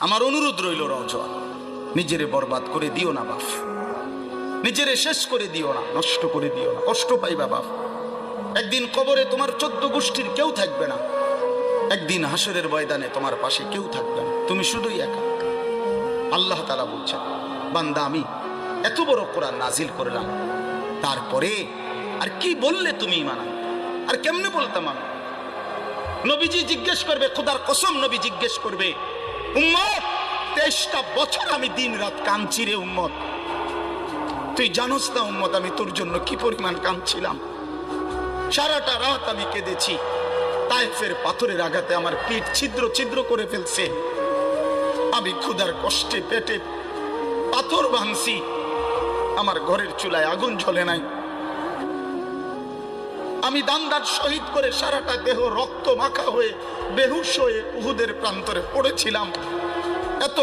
আমার অনুরোধ রইল রওজোয়া, নিজেরে বরবাদ করে দিও না বাপ, নিজেরে শেষ করে দিও না, নষ্ট করে দিও না, কষ্ট পাইবা বাপ। একদিন কবরে তোমার 14 গোষ্ঠীর কেউ থাকবে না, একদিন হাসরের ময়দানে তোমার পাশে কেউ থাকবে না, তুমি শুধুই একা। আল্লাহ তাআলা বলছেন, বান্দা আমি এত বড় কোরআন নাজিল করলাম, তারপরে আর কি বললে তুমি ঈমান আনবে? আর কেমনে বলতাম আমি? নবীজি জিজ্ঞেস করবে, খোদার কসম নবী জিজ্ঞেস করবে, উম্মত 23টা বছর আমি দিন রাত কাঁদছি রে উম্মত, তুই জানোস না উম্মত আমি তোর জন্য কি পরিমাণ কাঁদছিলাম। সারাটা রাত আমি কেঁদেছি, তায়েফের পাথরের আঘাতে আমার পিঠ ছিদ্র ছিদ্র করে ফেলছে, আমি ক্ষুধার কষ্টে পেটে পাথর ভাঙছি, আমার ঘরের চুলায় আগুন জ্বলে নাই, আমি দান্দার শহীদ করে সারাটা দেহ রক্ত মাখা হয়ে বেহুশ হয়ে উহুদের প্রান্তরে পড়েছিলাম।